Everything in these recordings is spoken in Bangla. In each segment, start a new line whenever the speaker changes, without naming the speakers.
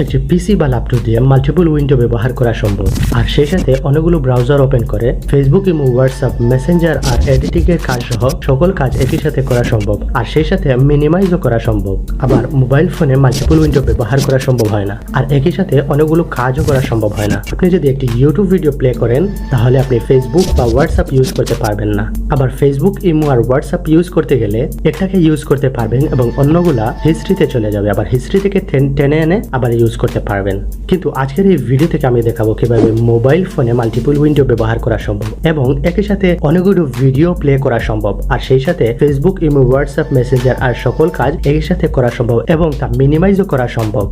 একটি পিসি বা ল্যাপটপ দিয়ে মাল্টিপল উইন্ডো ব্যবহার করা সম্ভব, আর সেই সাথে অনেকগুলো ব্রাউজার ওপেন করে ফেসবুক, ইমো, হোয়াটসঅ্যাপ, মেসেঞ্জার আর এডিটিং এর কাজ সহ সকল কাজ একই সাথে করা সম্ভব, আর সেই সাথে মিনিমাইজও করা সম্ভব। আবার মোবাইল ফোনে মাল্টিপল উইন্ডো ব্যবহার করা সম্ভব হয় না, আর একই সাথে অনেকগুলো কাজও করা সম্ভব হয় না। আপনি যদি একটি ইউটিউব ভিডিও প্লে করেন তাহলে আপনি ফেসবুক বা হোয়াটসঅ্যাপ ইউজ করতে পারবেন না। আবার ফেসবুক, ইমো আর হোয়াটসঅ্যাপ ইউজ করতে গেলে একটাকে ইউজ করতে পারবেন এবং অন্যগুলা হিস্ট্রিতে চলে যাবে, আবার হিস্ট্রি থেকে টেনে এনে আবার ইউজ করতে পারবেন। কিন্তু আজকের এই ভিডিও থেকে আমি দেখাবো কিভাবে মোবাইল ফোনে মাল্টিপল উইন্ডো ব্যবহার করা সম্ভব এবং একই সাথে অনেকগুলো ভিডিও প্লে করা সম্ভব, আর সেই সাথে ফেসবুক, ইমো, হোয়াটসঅ্যাপ, মেসেঞ্জার আর সকল কাজ একই সাথে করা সম্ভব এবং তা মিনিমাইজও করা সম্ভব।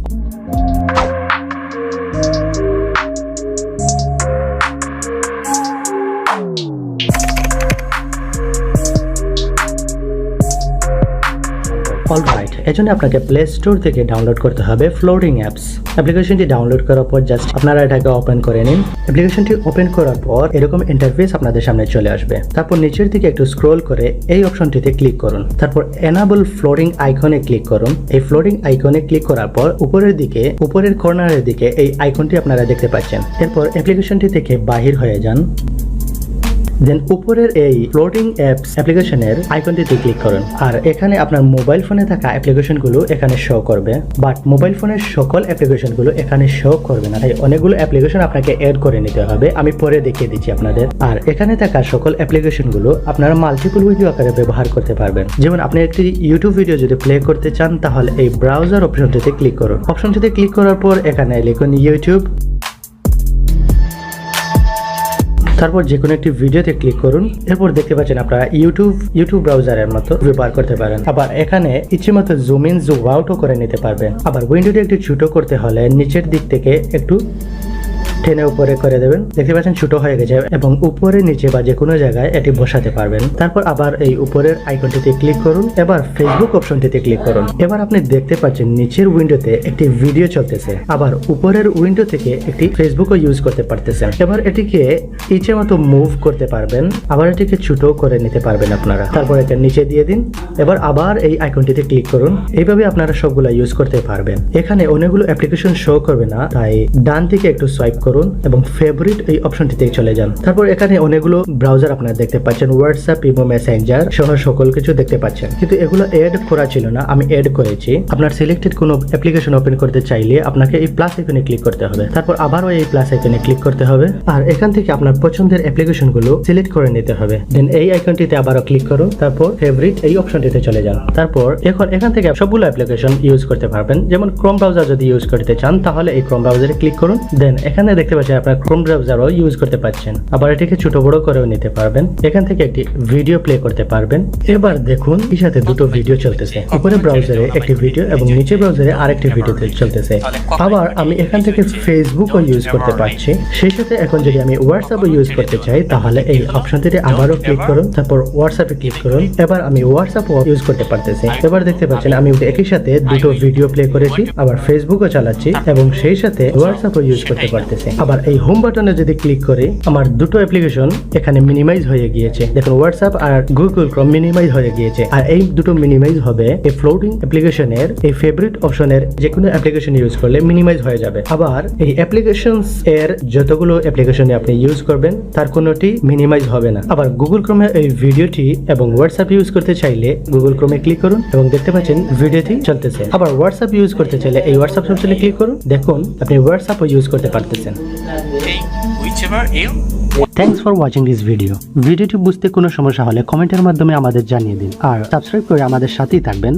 অলরাইট, এজন্য আপনাকে প্লে স্টোর থেকে ডাউনলোড করতে হবে ফ্লোরিং অ্যাপস। অ্যাপ্লিকেশনটি ডাউনলোড করার পর জাস্ট আপনারা এটাকে ওপেন করে নিন। অ্যাপ্লিকেশনটি ওপেন করার পর এরকম ইন্টারফেস আপনাদের সামনে চলে আসবে। তারপর নিচের দিকে একটু স্ক্রল করে এই অপশনটিতে ক্লিক করুন। তারপর এনাবল ফ্লোরিং আইকনে ক্লিক করুন। এই ফ্লোরিং আইকনে ক্লিক করার পর উপরের কর্নারের দিকে এই আইকনটি আপনারা দেখতে পাচ্ছেন। এরপর অ্যাপ্লিকেশনটি থেকে বাহির হয়ে যান। দেন উপরের এই ফ্লোটিং অ্যাপস অ্যাপ্লিকেশনের আইকনটিতে ক্লিক করুন, আর এখানে আপনার মোবাইল ফোনে থাকা অ্যাপ্লিকেশনগুলো এখানে শো করবে, বাট মোবাইল ফোনের সকল অ্যাপ্লিকেশনগুলো এখানে শো করবে না। তাই অনেকগুলো অ্যাপ্লিকেশন আপনাকে অ্যাড করে নিতে হবে, আমি পরে দেখিয়ে দিচ্ছি আপনাদের। আর এখানে থাকা সকল অ্যাপ্লিকেশনগুলো আপনারা মাল্টিপল ভিডিও আকারে ব্যবহার করতে পারবেন। যেমন আপনি একটি ইউটিউব ভিডিও যদি প্লে করতে চান তাহলে এই ব্রাউজার অপশনটিতে ক্লিক করুন। অপশনটিতে ক্লিক করার পর এখানে লিখুন ইউটিউব, তারপর যে কোনো একটি ভিডিওতে ক্লিক করুন। এরপর দেখতে পাচ্ছেন আপনারা ইউটিউব ব্রাউজারের মতো ব্যবহার করতে পারেন। আবার এখানে ইচ্ছে মতো জুম ইন জুম আউটও করে নিতে পারবেন। আবার উইন্ডোটি একটু ছোট করতে হলে নিচের দিক থেকে একটু টেনে উপরে করে দেবেন, দেখতে পাচ্ছেন ছোট হয়ে গেছে এবং উপরে নিচে বা যে কোনো জায়গায় এটি বসাতে পারবেন। তারপর আবার এই উপরের আইকনটিতে ক্লিক করুন। এবার ফেসবুক অপশনটিতে ক্লিক করুন। এবার আপনি দেখতে পাচ্ছেন নিচের উইন্ডোতে একটি ভিডিও চলতেছে, আবার উপরের উইন্ডো থেকে একটি ফেসবুকও ইউজ করতে পারতেছেন। এবার এটিকে ইচ্ছে মতো মুভ করতে পারবেন, আবার এটিকে ছোট করে নিতে পারবেন আপনারা। তারপর এটা নিচে দিয়ে দিন। এবার আবার এই আইকনটিতে ক্লিক করুন। এইভাবে আপনারা সবগুলা ইউজ করতে পারবেন। এখানে অনেকগুলো অ্যাপ্লিকেশন শো করবে না, তাই ডান দিকে একটু সোয়াইপ করুন এবং ফেভারিট এই অপশনটিতে চলে যান। তারপর এখানে অনেকগুলো ব্রাউজার আপনারা দেখতে পাচ্ছেন, হোয়াটসঅ্যাপ, ইমো, মেসেঞ্জার সহ সকল কিছু দেখতে পাচ্ছেন, কিন্তু এগুলো এড করা ছিল না, আমি এড করেছি। আপনার সিলেক্টেড কোনো অ্যাপ্লিকেশন ওপেন করতে চাইলে আপনাকে এই প্লাস আইকনে ক্লিক করতে হবে, তারপর আবারও এই প্লাস আইকনে ক্লিক করতে হবে, আর এখান থেকে আপনার পছন্দের অ্যাপ্লিকেশনগুলো সিলেক্ট করে নিতে হবে। দেন এই আইকনটিতে আবারও ক্লিক করুন, তারপর ফেভারিট এই অপশনটিতে চলে যান। তারপর এখান থেকে সবগুলো অ্যাপ্লিকেশন ইউজ করতে পারবেন। যেমন ক্রোম ব্রাউজার যদি ইউজ করতে চান তাহলে এই ক্রোম ব্রাউজারে ক্লিক করুন। দেন এখানে দেখতে পাচ্ছেন আপনার ক্রোম ব্রাউজারও ইউজ করতে পারছেন, আবার এটিকে ছোট বড় করেও নিতে পারবেন। এখান থেকে একটি ভিডিও প্লে করতে পারবেন। এবার দেখুন এর সাথে দুটো ভিডিও চলতেছে, উপরে ব্রাউজারে একটি ভিডিও এবং নিচে ব্রাউজারে আরেকটি ভিডিও চলতেছে। আবার আমি এখান থেকে ফেসবুকও ইউজ করতে পারছি। সেই সাথে এখন যদি আমি হোয়াটসঅ্যাপও ইউজ করতে চাই তাহলে এই অপশনটিতে আবারও ক্লিক করুন, তারপর হোয়াটসঅ্যাপে ক্লিক করুন। এবার আমি হোয়াটসঅ্যাপও ইউজ করতে পারতেছি। এবার দেখতে পাচ্ছেন আমি একই সাথে দুটো ভিডিও প্লে করেছি, আবার ফেসবুকও চালাচ্ছি এবং সেই সাথে হোয়াটসঅ্যাপও ইউজ করতে পারতেছি। আবার এই হোম বাটনে যদি ক্লিক করি আমার দুটো অ্যাপ্লিকেশন এখানে মিনিমাইজ হয়ে গিয়েছে। দেখুন হোয়াটসঅ্যাপ আর গুগল ক্রোম মিনিমাইজ হয়ে গিয়েছে, আর এই দুটো মিনিমাইজ হবে এই ফ্লোটিং অ্যাপ্লিকেশনের এই ফেভারিট অপশনের যে কোনো অ্যাপ্লিকেশন ইউজ করলে মিনিমাইজ হয়ে যাবে। আবার এই অ্যাপ্লিকেশনস এর যতগুলো অ্যাপ্লিকেশনে আপনি ইউজ করবেন তার কোনোটি মিনিমাইজ হবে না। আবার গুগল ক্রোমে এই ভিডিওটি এবং হোয়াটসঅ্যাপ ইউজ করতে চাইলে গুগল ক্রোমে ক্লিক করুন এবং দেখতে পাচ্ছেন ভিডিওটি চলতেছে। আবার হোয়াটসঅ্যাপ ইউজ করতে চাইলে এই হোয়াটসঅ্যাপ অপশনে ক্লিক করুন, দেখুন আপনি হোয়াটসঅ্যাপও ইউজ করতে পারতেছেন। Thanks for watching this video. ভিডিওটি বুঝতে কোনো সমস্যা হলে কমেন্টের মাধ্যমে আমাদের জানিয়ে দিন, আর সাবস্ক্রাইব করে আমাদের সাথেই থাকবেন।